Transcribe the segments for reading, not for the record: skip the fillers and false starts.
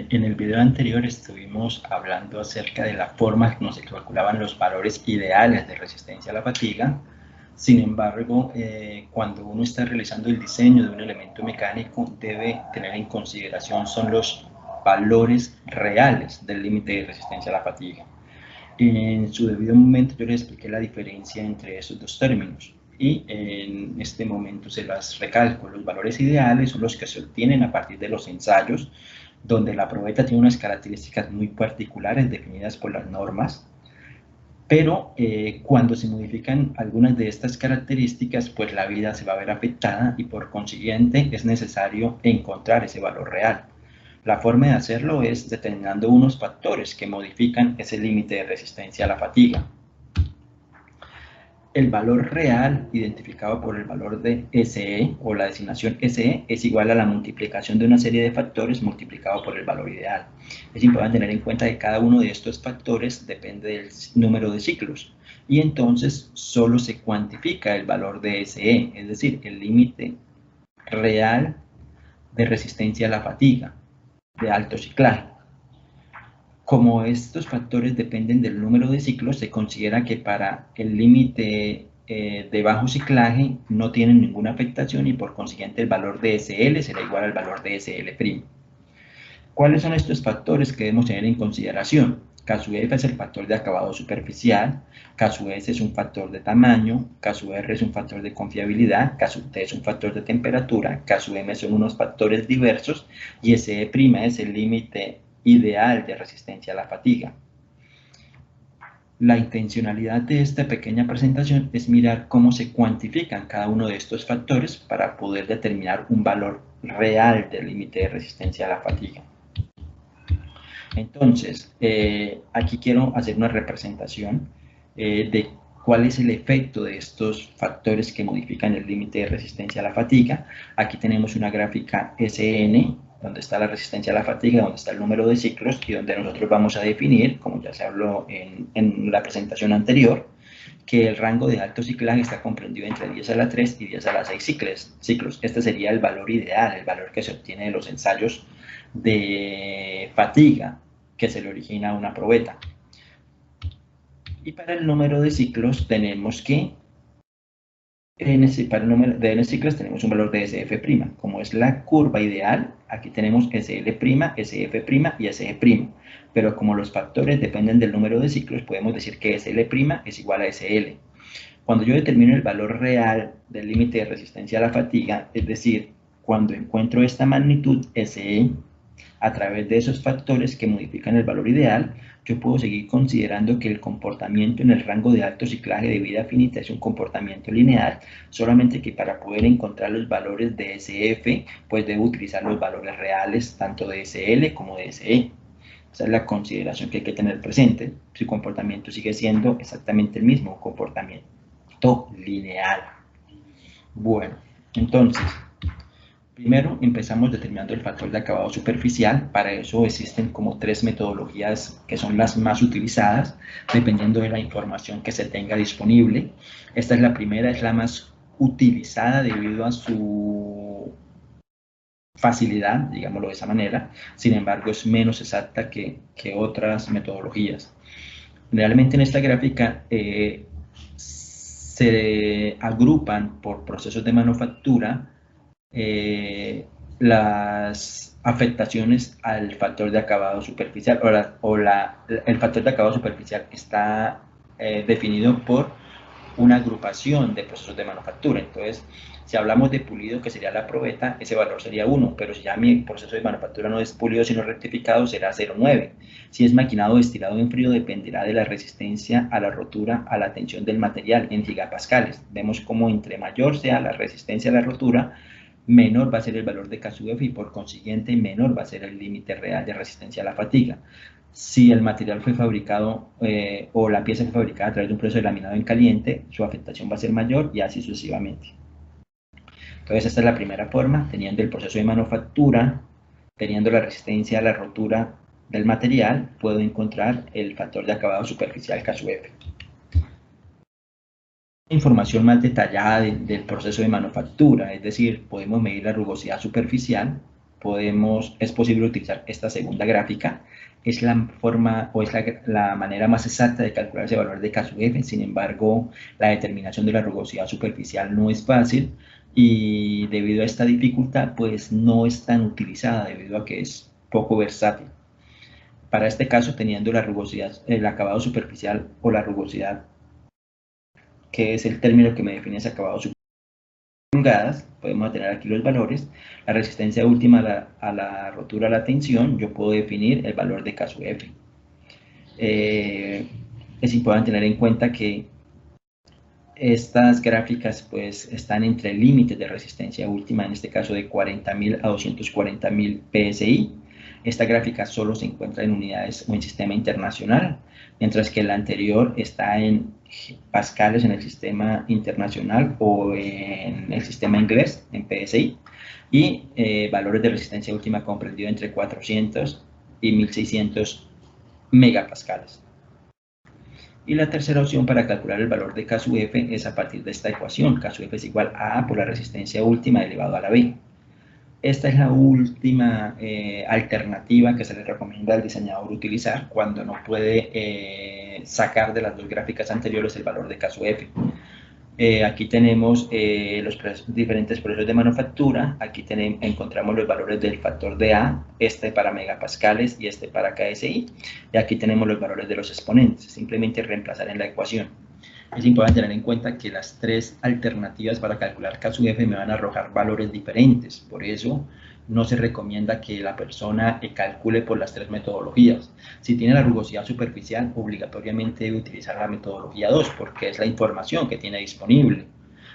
En el video anterior estuvimos hablando acerca de la forma en que se calculaban los valores ideales de resistencia a la fatiga. Sin embargo, cuando uno está realizando el diseño de un elemento mecánico, debe tener en consideración son los valores reales del límite de resistencia a la fatiga. En su debido momento yo les expliqué la diferencia entre esos dos términos y en este momento se las recalco. Los valores ideales son los que se obtienen a partir de los ensayos, donde la probeta tiene unas características muy particulares definidas por las normas, pero cuando se modifican algunas de estas características, pues la vida se va a ver afectada y por consiguiente es necesario encontrar ese valor real. La forma de hacerlo es determinando unos factores que modifican ese límite de resistencia a la fatiga. El valor real, identificado por el valor de SE o la designación SE, es igual a la multiplicación de una serie de factores multiplicado por el valor ideal. Es importante tener en cuenta que cada uno de estos factores depende del número de ciclos y entonces solo se cuantifica el valor de SE, es decir, el límite real de resistencia a la fatiga de alto ciclaje. Como estos factores dependen del número de ciclos, se considera que para el límite de bajo ciclaje no tienen ninguna afectación y por consiguiente el valor de SL será igual al valor de SL'. ¿Cuáles son estos factores que debemos tener en consideración? K sub F es el factor de acabado superficial, K sub S es un factor de tamaño, K sub R es un factor de confiabilidad, K sub T es un factor de temperatura, K sub M son unos factores diversos y SE' es el límite ideal de resistencia a la fatiga. La intencionalidad de esta pequeña presentación es mirar cómo se cuantifican cada uno de estos factores para poder determinar un valor real del límite de resistencia a la fatiga. Entonces, aquí quiero hacer una representación de cuál es el efecto de estos factores que modifican el límite de resistencia a la fatiga. Aquí tenemos una gráfica SN, donde está la resistencia a la fatiga, donde está el número de ciclos y donde nosotros vamos a definir, como ya se habló en la presentación anterior, que el rango de alto ciclaje está comprendido entre 10 a la 3 y 10 a la 6 ciclos. Este sería el valor ideal, el valor que se obtiene de los ensayos de fatiga que se le origina a una probeta. Y para el número de ciclos tenemos que, para el número de N ciclos tenemos un valor de SF'. Como es la curva ideal, aquí tenemos SL', SF' y SE'. Pero como los factores dependen del número de ciclos, podemos decir que SL' es igual a SL. Cuando yo determino el valor real del límite de resistencia a la fatiga, es decir, cuando encuentro esta magnitud SE, a través de esos factores que modifican el valor ideal, yo puedo seguir considerando que el comportamiento en el rango de alto ciclaje de vida finita es un comportamiento lineal, solamente que para poder encontrar los valores de SF, pues debo utilizar los valores reales tanto de SL como de SE. Esa es la consideración que hay que tener presente. Su comportamiento sigue siendo exactamente el mismo, un comportamiento lineal. Bueno, entonces, primero empezamos determinando el factor de acabado superficial. Para eso existen como 3 metodologías que son las más utilizadas, dependiendo de la información que se tenga disponible. Esta es la primera, es la más utilizada debido a su facilidad, digámoslo de esa manera. Sin embargo, es menos exacta que otras metodologías. Realmente en esta gráfica se agrupan por procesos de manufactura las afectaciones al factor de acabado superficial el factor de acabado superficial está definido por una agrupación de procesos de manufactura. Entonces, si hablamos de pulido, que sería la probeta, ese valor sería 1, pero si ya mi proceso de manufactura no es pulido sino rectificado, será 0,9. Si es maquinado o destilado en frío, dependerá de la resistencia a la rotura a la tensión del material en gigapascales. Vemos cómo entre mayor sea la resistencia a la rotura, menor va a ser el valor de K sub F y por consiguiente menor va a ser el límite real de resistencia a la fatiga. Si el material fue fabricado o la pieza fue fabricada a través de un proceso de laminado en caliente, su afectación va a ser mayor y así sucesivamente. Entonces esta es la primera forma, teniendo el proceso de manufactura, teniendo la resistencia a la rotura del material, puedo encontrar el factor de acabado superficial K sub F. Información más detallada del proceso de manufactura, es decir, podemos medir la rugosidad superficial es posible utilizar esta segunda gráfica. Es la forma o es la manera más exacta de calcular ese valor de K sub f. Sin embargo, la determinación de la rugosidad superficial no es fácil y debido a esta dificultad, pues no es tan utilizada debido a que es poco versátil. Para este caso, teniendo la rugosidad, el acabado superficial o la rugosidad, que es el término que me define ese acabado superficial, pulgadas, podemos tener aquí los valores. La resistencia última a la rotura a la tensión, yo puedo definir el valor de K sub f. Es importante tener en cuenta que estas gráficas pues están entre límites de resistencia última, en este caso de 40.000 a 240.000 PSI. Esta gráfica solo se encuentra en unidades o en sistema internacional, mientras que la anterior está en pascales en el sistema internacional o en el sistema inglés, en PSI, y valores de resistencia última comprendido entre 400 y 1600 megapascales. Y la tercera opción para calcular el valor de K sub f es a partir de esta ecuación. K sub f es igual a A por la resistencia última elevado a la B. Esta es la última alternativa que se le recomienda al diseñador utilizar cuando no puede sacar de las dos gráficas anteriores el valor de K sub f. Aquí tenemos los diferentes procesos de manufactura. Aquí encontramos los valores del factor de A, este para megapascales y este para KSI. Y aquí tenemos los valores de los exponentes. Simplemente reemplazar en la ecuación. Es importante tener en cuenta que las tres alternativas para calcular K sub f me van a arrojar valores diferentes. Por eso no se recomienda que la persona calcule por las tres metodologías. Si tiene la rugosidad superficial, obligatoriamente debe utilizar la metodología 2 porque es la información que tiene disponible.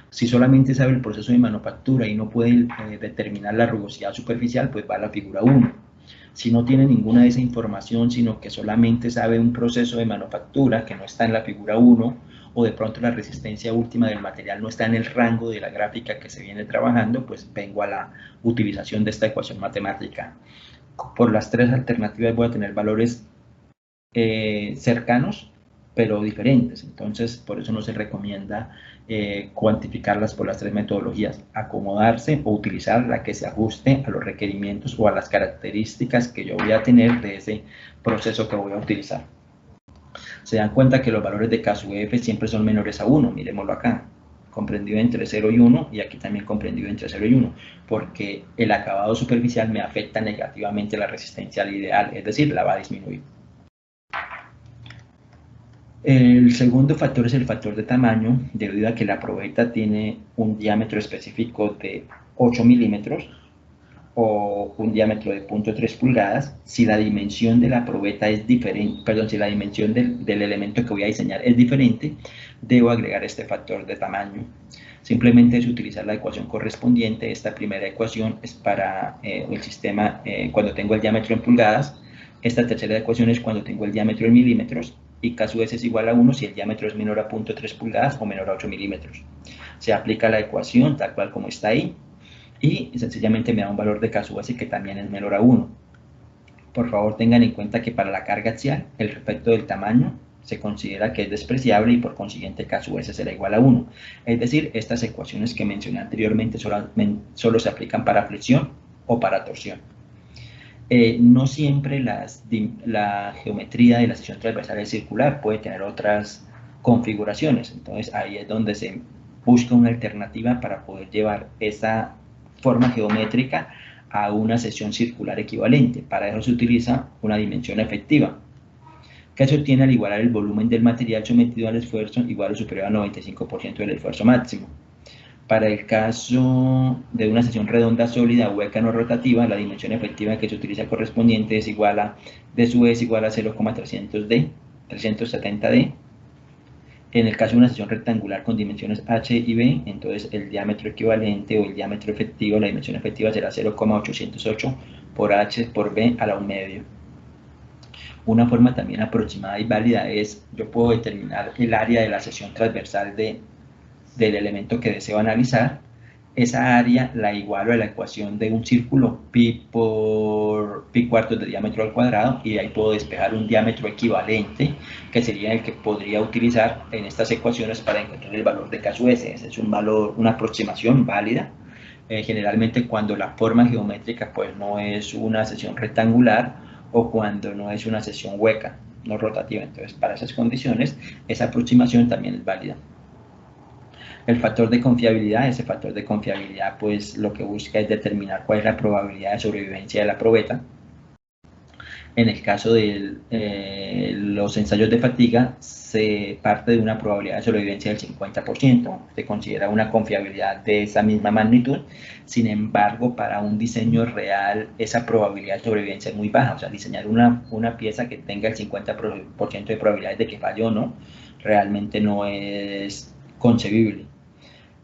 Si solamente sabe el proceso de manufactura y no puede determinar la rugosidad superficial, pues va a la figura 1. Si no tiene ninguna de esa información, sino que solamente sabe un proceso de manufactura que no está en la figura 1, o de pronto la resistencia última del material no está en el rango de la gráfica que se viene trabajando, pues vengo a la utilización de esta ecuación matemática. Por las tres alternativas voy a tener valores cercanos, pero diferentes. Entonces, por eso no se recomienda cuantificarlas por las tres metodologías, acomodarse o utilizar la que se ajuste a los requerimientos o a las características que yo voy a tener de ese proceso que voy a utilizar. Se dan cuenta que los valores de K sub f siempre son menores a 1, miremoslo acá, comprendido entre 0 y 1, y aquí también comprendido entre 0 y 1, porque el acabado superficial me afecta negativamente la resistencia al ideal, es decir, la va a disminuir. El segundo factor es el factor de tamaño, debido a que la probeta tiene un diámetro específico de 8 milímetros, o un diámetro de 0.3 pulgadas, si la dimensión de la probeta es diferente, perdón, si la dimensión del elemento que voy a diseñar es diferente, debo agregar este factor de tamaño. Simplemente es utilizar la ecuación correspondiente. Esta primera ecuación es para el sistema cuando tengo el diámetro en pulgadas. Esta tercera ecuación es cuando tengo el diámetro en milímetros, y K sub s es igual a 1 si el diámetro es menor a 0.3 pulgadas o menor a 8 milímetros. Se aplica la ecuación tal cual como está ahí, y sencillamente me da un valor de K sub s que también es menor a 1. Por favor tengan en cuenta que para la carga axial el efecto del tamaño se considera que es despreciable y por consiguiente K sub s será igual a 1. Es decir, estas ecuaciones que mencioné anteriormente solo se aplican para flexión o para torsión. No siempre la geometría de la sección transversal es circular, puede tener otras configuraciones. Entonces ahí es donde se busca una alternativa para poder llevar esa forma geométrica a una sección circular equivalente. Para eso se utiliza una dimensión efectiva, que se obtiene al igualar el volumen del material sometido al esfuerzo igual o superior al 95% del esfuerzo máximo. Para el caso de una sección redonda sólida, hueca no rotativa, la dimensión efectiva que se utiliza correspondiente es igual a D sub es igual a 0,370D. En el caso de una sección rectangular con dimensiones H y B, entonces el diámetro equivalente o el diámetro efectivo, la dimensión efectiva será 0,808 por H por B a la 1/2. Una forma también aproximada y válida es, yo puedo determinar el área de la sección transversal del elemento que deseo analizar. Esa área la igualo a la ecuación de un círculo, pi por pi cuartos de diámetro al cuadrado, y de ahí puedo despejar un diámetro equivalente, que sería el que podría utilizar en estas ecuaciones para encontrar el valor de K sub s. Ese es un valor, una aproximación válida, generalmente cuando la forma geométrica pues no es una sección rectangular o cuando no es una sección hueca, no rotativa. Entonces, para esas condiciones, esa aproximación también es válida. El factor de confiabilidad, ese factor de confiabilidad pues lo que busca es determinar cuál es la probabilidad de sobrevivencia de la probeta. En el caso de los ensayos de fatiga, se parte de una probabilidad de sobrevivencia del 50%, se considera una confiabilidad de esa misma magnitud. Sin embargo, para un diseño real, esa probabilidad de sobrevivencia es muy baja. O sea, diseñar una pieza que tenga el 50% de probabilidades de que falle o no, realmente no es concebible.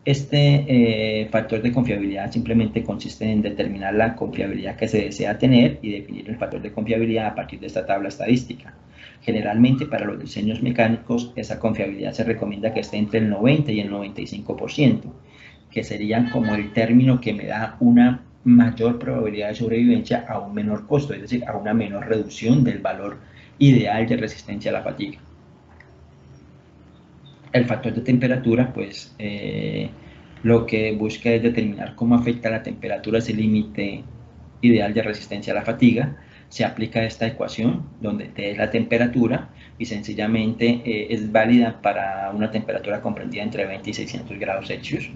Este factor de confiabilidad simplemente consiste en determinar la confiabilidad que se desea tener y definir el factor de confiabilidad a partir de esta tabla estadística. Generalmente para los diseños mecánicos esa confiabilidad se recomienda que esté entre el 90 y el 95%, que serían como el término que me da una mayor probabilidad de sobrevivencia a un menor costo, es decir, a una menor reducción del valor ideal de resistencia a la fatiga. El factor de temperatura, pues lo que busca es determinar cómo afecta la temperatura ese límite ideal de resistencia a la fatiga. Se aplica esta ecuación donde T es la temperatura y sencillamente es válida para una temperatura comprendida entre 20 y 600 grados Celsius.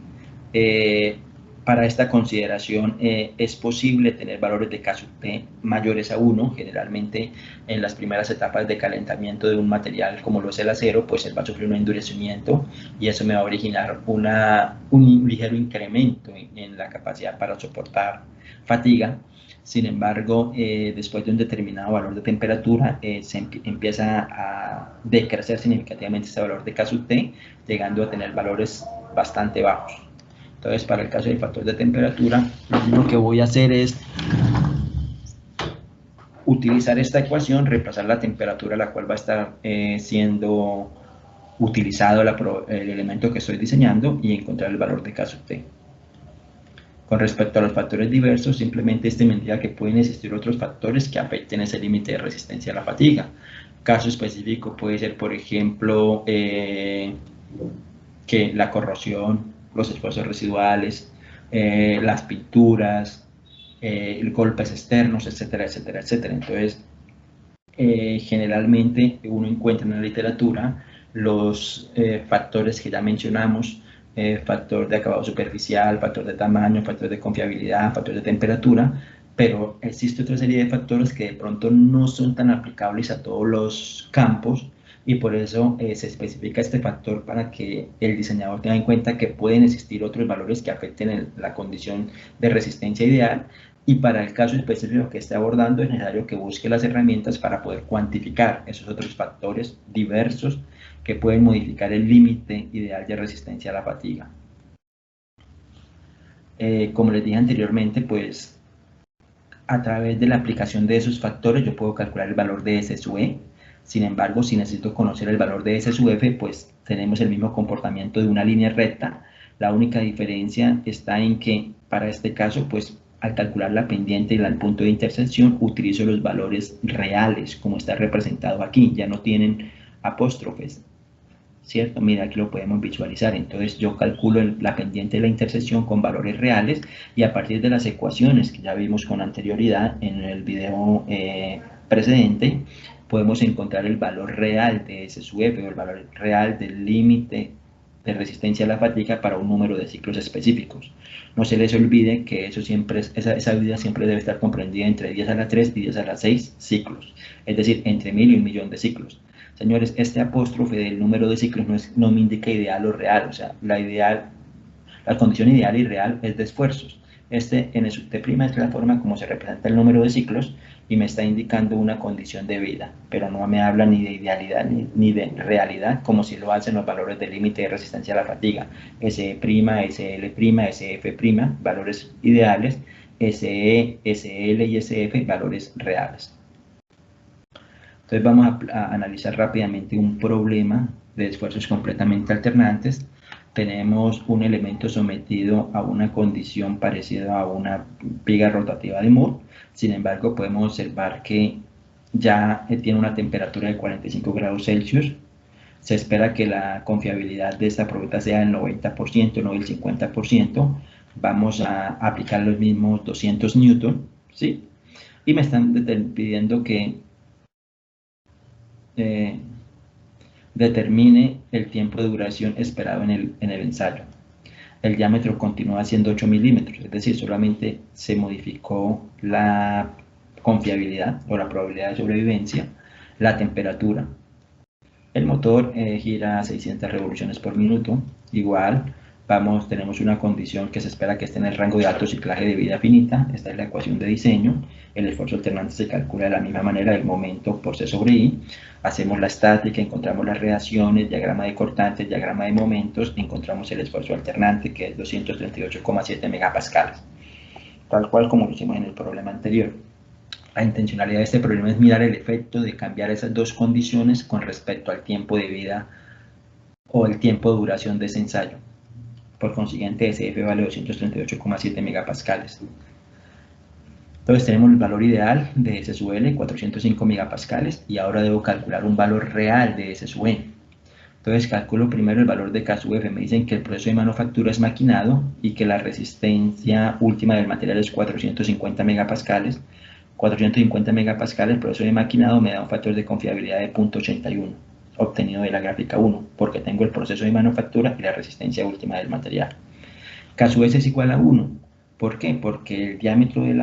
Para esta consideración es posible tener valores de K sub T mayores a 1, generalmente en las primeras etapas de calentamiento de un material como lo es el acero, pues él va a sufrir un endurecimiento y eso me va a originar un ligero incremento en la capacidad para soportar fatiga. Sin embargo, después de un determinado valor de temperatura, se empieza a decrecer significativamente ese valor de K sub T, llegando a tener valores bastante bajos. Entonces, para el caso del factor de temperatura, lo único que voy a hacer es utilizar esta ecuación, reemplazar la temperatura a la cual va a estar siendo utilizado el elemento que estoy diseñando y encontrar el valor de K sub T. Con respecto a los factores diversos, simplemente este me indica que pueden existir otros factores que afecten ese límite de resistencia a la fatiga. Caso específico puede ser, por ejemplo, que la corrosión, los esfuerzos residuales, las pinturas, golpes externos, etcétera, etcétera, etcétera. Entonces, generalmente uno encuentra en la literatura los factores que ya mencionamos, factor de acabado superficial, factor de tamaño, factor de confiabilidad, factor de temperatura, pero existe otra serie de factores que de pronto no son tan aplicables a todos los campos y por eso se especifica este factor para que el diseñador tenga en cuenta que pueden existir otros valores que afecten la condición de resistencia ideal y para el caso específico que esté abordando es necesario que busque las herramientas para poder cuantificar esos otros factores diversos que pueden modificar el límite ideal de resistencia a la fatiga. Como les dije anteriormente, pues a través de la aplicación de esos factores yo puedo calcular el valor de S sub E. Sin embargo, si necesito conocer el valor de S sub F, pues tenemos el mismo comportamiento de una línea recta. La única diferencia está en que para este caso, pues al calcular la pendiente y el punto de intersección, utilizo los valores reales, como está representado aquí, ya no tienen apóstrofes, ¿cierto? Mira, aquí lo podemos visualizar. Entonces yo calculo la pendiente de la intersección con valores reales y a partir de las ecuaciones que ya vimos con anterioridad en el video precedente, podemos encontrar el valor real de S sub F o el valor real del límite de resistencia a la fatiga para un número de ciclos específicos. No se les olvide que eso siempre esa medida siempre debe estar comprendida entre 10 a la 3 y 10 a la 6 ciclos, es decir, entre 1000 y 1.000.000 de ciclos. Señores, este apóstrofe del número de ciclos no me indica ideal o real, o sea, la condición ideal y real es de esfuerzos. En el sub T' es la forma como se representa el número de ciclos y me está indicando una condición de vida, pero no me habla ni de idealidad ni de realidad, como si lo hacen los valores del límite de resistencia a la fatiga, SE', SL', SF', valores ideales, SE, SL y SF, valores reales. Entonces vamos a analizar rápidamente un problema de esfuerzos completamente alternantes. Tenemos un elemento sometido a una condición parecida a una viga rotativa de Moore. Sin embargo, podemos observar que ya tiene una temperatura de 45 grados Celsius. Se espera que la confiabilidad de esta probeta sea del 90%, no del 50%. vamos a aplicar los mismos 200 newton, ¿sí? Y me están pidiendo que determine el tiempo de duración esperado en el ensayo. El diámetro continúa siendo 8 milímetros, es decir, solamente se modificó la confiabilidad o la probabilidad de sobrevivencia, la temperatura. El motor gira a 600 revoluciones por minuto, igual. Tenemos una condición que se espera que esté en el rango de alto ciclaje de vida finita. Esta es la ecuación de diseño. El esfuerzo alternante se calcula de la misma manera, el momento por C sobre I. Hacemos la estática, encontramos las reacciones, diagrama de cortantes, diagrama de momentos, encontramos el esfuerzo alternante, que es 238,7 megapascales, tal cual como lo hicimos en el problema anterior. La intencionalidad de este problema es mirar el efecto de cambiar esas dos condiciones con respecto al tiempo de vida o el tiempo de duración de ese ensayo. Por consiguiente, SF vale 238,7 megapascales. Entonces tenemos el valor ideal de S sub L, 405 megapascales, y ahora debo calcular un valor real de S sub N. Entonces calculo primero el valor de K sub F. Me dicen que el proceso de manufactura es maquinado y que la resistencia última del material es 450 megapascales. 450 megapascales, el proceso de maquinado me da un factor de confiabilidad de 0.81, obtenido de la gráfica 1, porque tengo el proceso de manufactura y la resistencia última del material. K sub S es igual a 1. ¿Por qué? Porque el diámetro del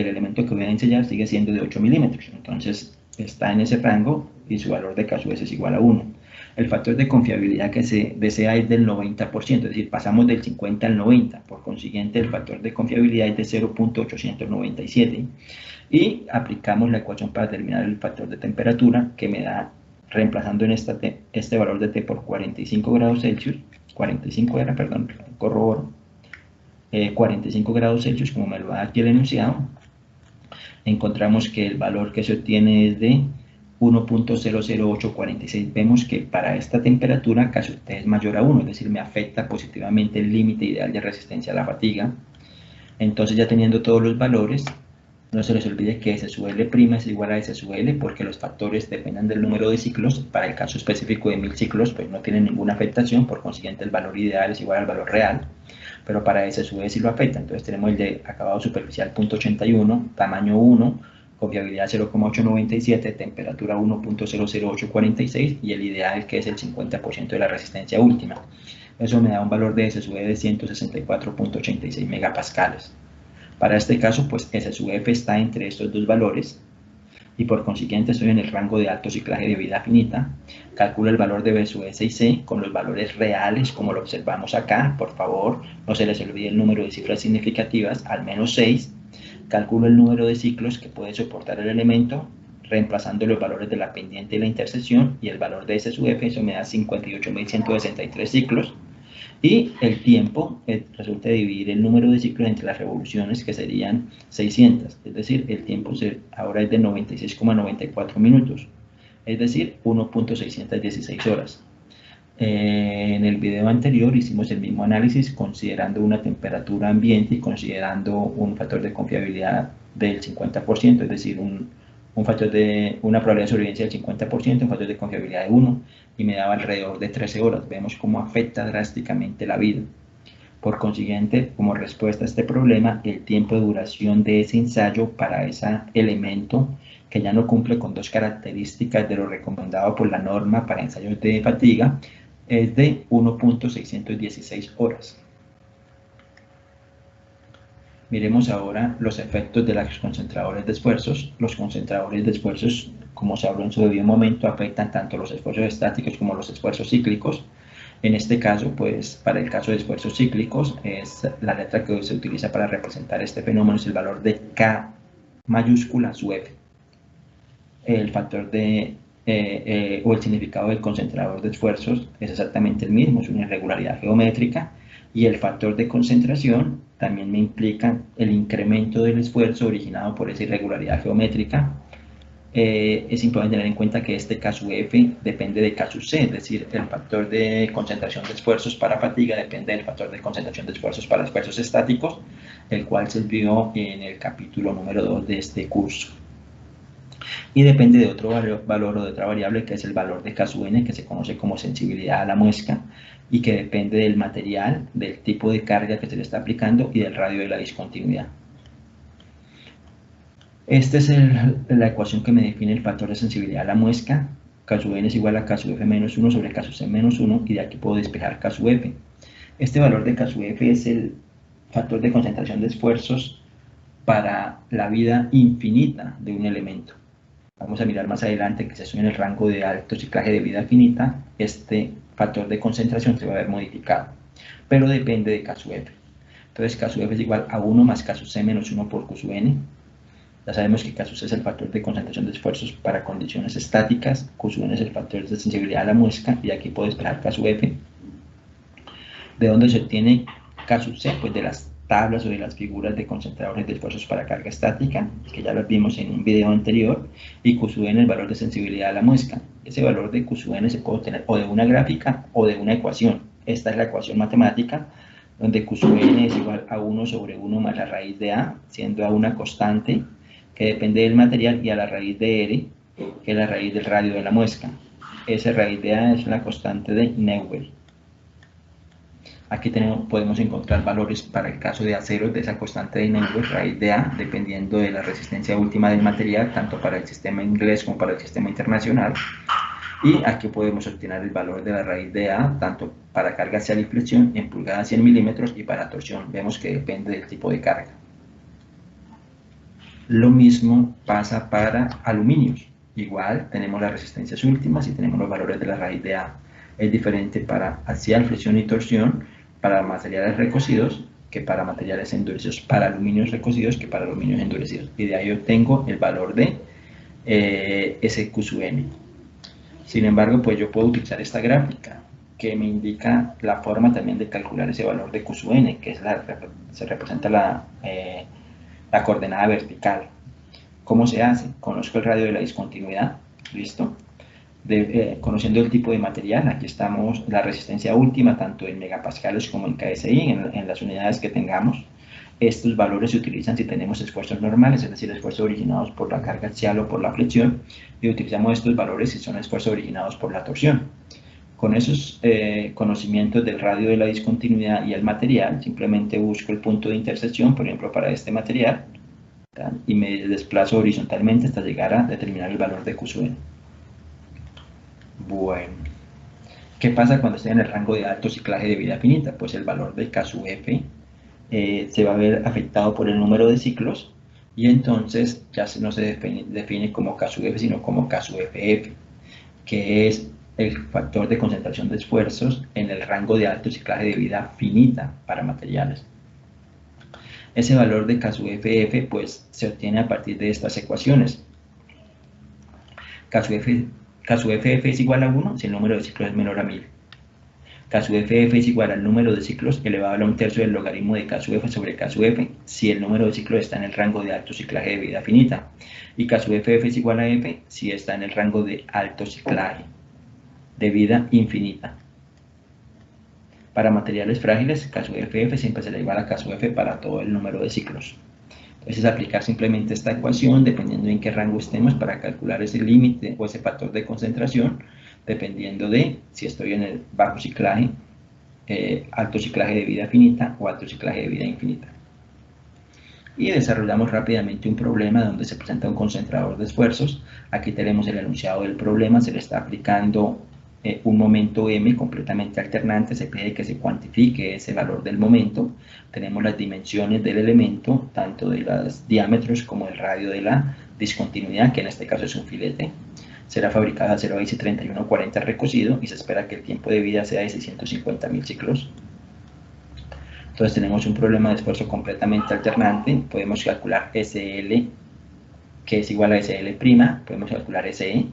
elemento que voy a ensayar sigue siendo de 8 milímetros. Entonces está en ese rango y su valor de K sub S es igual a 1. El factor de confiabilidad que se desea es del 90%, es decir, pasamos del 50 al 90. Por consiguiente, el factor de confiabilidad es de 0.897. Y aplicamos la ecuación para determinar el factor de temperatura, que me da, reemplazando en este valor de T por 45 grados Celsius, 45 era, perdón, corroboro, 45 grados Celsius, como me lo da aquí el enunciado, encontramos que el valor que se obtiene es de 1.00846. Vemos que para esta temperatura K sub T es mayor a 1, es decir, me afecta positivamente el límite ideal de resistencia a la fatiga. Entonces, ya teniendo todos los valores, no se les olvide que S sub L' es igual a S sub L, porque los factores dependen del número de ciclos. Para el caso específico de 1000 ciclos, pues no tiene ninguna afectación, por consiguiente el valor ideal es igual al valor real, pero para S sub E sí lo afecta. Entonces tenemos el de acabado superficial 0.81, tamaño 1, confiabilidad 0.897, temperatura 1.00846 y el ideal, que es el 50% de la resistencia última. Eso me da un valor de S sub E de 164.86 megapascales. Para este caso, pues S sub F está entre estos dos valores y por consiguiente estoy en el rango de alto ciclaje de vida finita. Calculo el valor de B sub S y C con los valores reales, como lo observamos acá. Por favor, no se les olvide el número de cifras significativas, al menos 6. Calculo el número de ciclos que puede soportar el elemento, reemplazando los valores de la pendiente y la intersección, y el valor de S sub F, eso me da 58.163 ciclos. Y el tiempo, resulta dividir el número de ciclos entre las revoluciones, que serían 600, es decir, el tiempo ahora es de 96,94 minutos, es decir, 1.616 horas. En el video anterior hicimos el mismo análisis considerando una temperatura ambiente y considerando un factor de confiabilidad del 50%, es decir, una probabilidad de sobrevivencia del 50%, un factor de confiabilidad de 1, y me daba alrededor de 13 horas. Vemos cómo afecta drásticamente la vida. Por consiguiente, como respuesta a este problema, el tiempo de duración de ese ensayo para ese elemento, que ya no cumple con dos características de lo recomendado por la norma para ensayos de fatiga, es de 1.616 horas. Miremos ahora los efectos de los concentradores de esfuerzos. Los concentradores de esfuerzos, como se habló en su debido momento, afectan tanto los esfuerzos estáticos como los esfuerzos cíclicos. En este caso, pues, para el caso de esfuerzos cíclicos, es la letra que se utiliza para representar este fenómeno, es el valor de K mayúscula sub F. El factor o el significado del concentrador de esfuerzos es exactamente el mismo, es una irregularidad geométrica, y el factor de concentración también me implica el incremento del esfuerzo originado por esa irregularidad geométrica. Es importante tener en cuenta que este K sub F depende de K sub C, es decir, el factor de concentración de esfuerzos para fatiga depende del factor de concentración de esfuerzos para esfuerzos estáticos, el cual se vio en el capítulo número 2 de este curso. Y depende de otro valor o de otra variable, que es el valor de K sub N, que se conoce como sensibilidad a la muesca. y que depende del material, del tipo de carga que se le está aplicando y del radio de la discontinuidad. Esta es la ecuación que me define el factor de sensibilidad a la muesca. K sub n es igual a K sub f menos 1 sobre K sub c menos 1, y de aquí puedo despejar K sub f. Este valor de K sub f es el factor de concentración de esfuerzos para la vida infinita de un elemento. Vamos a mirar más adelante que si estoy en el rango de alto ciclaje de vida finita, este factor de concentración se va a ver modificado, pero depende de K sub f. Entonces K sub f es igual a 1 más K sub c menos 1 por Q sub n. Ya sabemos que K sub c es el factor de concentración de esfuerzos para condiciones estáticas, Q sub n es el factor de sensibilidad a la muesca, y aquí puedo despejar K sub f. ¿De dónde se obtiene K sub c? Pues de las tablas o de las figuras de concentradores de esfuerzos para carga estática, que ya las vimos en un video anterior, y Q sub n el valor de sensibilidad a la muesca. Ese valor de Q sub n se puede obtener o de una gráfica o de una ecuación. Esta es la ecuación matemática, donde Q sub n es igual a 1 sobre 1 más la raíz de A, siendo A una constante que depende del material, y a la raíz de R, que es la raíz del radio de la muesca. Esa raíz de A es la constante de Neuer. Aquí podemos encontrar valores para el caso de acero de esa constante de Neuer, raíz de A, dependiendo de la resistencia última del material, tanto para el sistema inglés como para el sistema internacional. Y aquí podemos obtener el valor de la raíz de A, tanto para carga axial y flexión en pulgadas 100 milímetros, y para torsión. Vemos que depende del tipo de carga. Lo mismo pasa para aluminios. Igual tenemos las resistencias últimas y tenemos los valores de la raíz de A. Es diferente para axial, flexión y torsión para materiales recocidos que para materiales endurecidos, para aluminios recocidos que para aluminios endurecidos. Y de ahí obtengo el valor de ese Q sub n. Sin embargo, pues yo puedo utilizar esta gráfica que me indica la forma también de calcular ese valor de Q sub n, que es se representa la coordenada vertical. ¿Cómo se hace? Conozco el radio de la discontinuidad, ¿listo? Conociendo el tipo de material, aquí estamos la resistencia última, tanto en megapascales como en KSI, en las unidades que tengamos. Estos valores se utilizan si tenemos esfuerzos normales, es decir, esfuerzos originados por la carga axial o por la flexión, y utilizamos estos valores si son esfuerzos originados por la torsión. Con esos conocimientos del radio de la discontinuidad y el material, simplemente busco el punto de intersección, por ejemplo, para este material, y me desplazo horizontalmente hasta llegar a determinar el valor de Q sub n. Bueno, ¿qué pasa cuando estoy en el rango de alto ciclaje de vida finita? Pues el valor del K sub f se va a ver afectado por el número de ciclos, y entonces ya no se define como K sub f, sino como K sub ff, que es el factor de concentración de esfuerzos en el rango de alto ciclaje de vida finita para materiales. Ese valor de K sub ff pues se obtiene a partir de estas ecuaciones. K sub ff es igual a 1 si el número de ciclos es menor a 1000. K sub ff es igual al número de ciclos elevado a la 1/3 del logaritmo de K sub f sobre K sub f si el número de ciclos está en el rango de alto ciclaje de vida finita. Y K sub ff es igual a f si está en el rango de alto ciclaje de vida infinita. Para materiales frágiles, K sub ff siempre será igual a K sub f para todo el número de ciclos. Entonces, aplicar simplemente esta ecuación dependiendo en qué rango estemos para calcular ese límite o ese factor de concentración, dependiendo de si estoy en el bajo ciclaje, alto ciclaje de vida finita o alto ciclaje de vida infinita. Y desarrollamos rápidamente un problema donde se presenta un concentrador de esfuerzos. Aquí tenemos el enunciado del problema, se le está aplicando un momento m completamente alternante, se pide que se cuantifique ese valor del momento. Tenemos las dimensiones del elemento, tanto de los diámetros como el radio de la discontinuidad, que en este caso es un filete. Será fabricada a 0 a 3140 recocido y se espera que el tiempo de vida sea de 650.000 ciclos. Entonces tenemos un problema de esfuerzo completamente alternante. Podemos calcular SL, que es igual a SL', podemos calcular SE,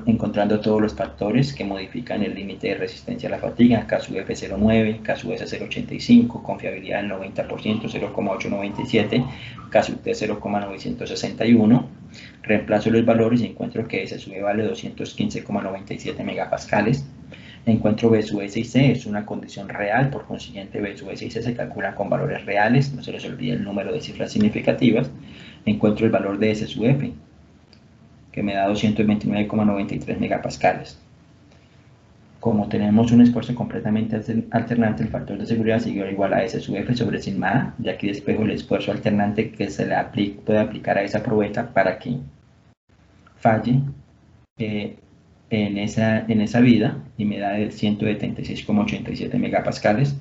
encontrando todos los factores que modifican el límite de resistencia a la fatiga, K sub f 0,9, K sub s 0,85, confiabilidad del 90%, 0,897, K sub t 0,961. Reemplazo los valores y encuentro que S sub e vale 215,97 megapascales. Encuentro B sub S y C, es una condición real, por consiguiente B sub S y C se calculan con valores reales, no se les olvide el número de cifras significativas. Encuentro el valor de S sub F, que me da 229,93 megapascales. como tenemos un esfuerzo completamente alternante, el factor de seguridad sigue igual a S sub F sobre sigma A, y aquí despejo el esfuerzo alternante que se le puede aplicar a esa probeta para que falle en esa vida, y me da 176,87 megapascales.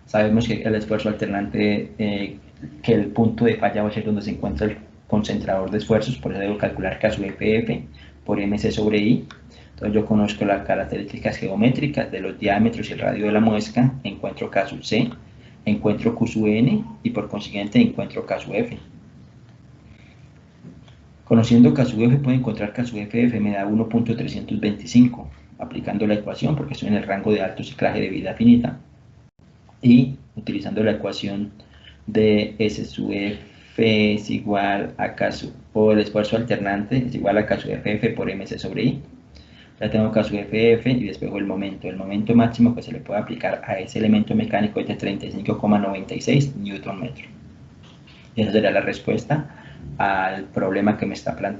Sabemos que el esfuerzo alternante, que el punto de falla va a ser donde se encuentra el concentrador de esfuerzos, por eso debo calcular K sub FF por MC sobre I. Entonces yo conozco las características geométricas de los diámetros y el radio de la muesca, encuentro K sub C, encuentro Q sub N y por consiguiente encuentro K sub F. Conociendo K sub F puedo encontrar K sub FF, me da 1.325, aplicando la ecuación porque estoy en el rango de alto ciclaje de vida finita, y utilizando la ecuación de S sub F es igual a K sub, o el esfuerzo alternante es igual a K sub FF por MC sobre I. Ya tengo K sub FF y despejo el momento. El momento máximo que se le puede aplicar a ese elemento mecánico es de 35,96 Nm. Y esa sería la respuesta al problema que me está planteando.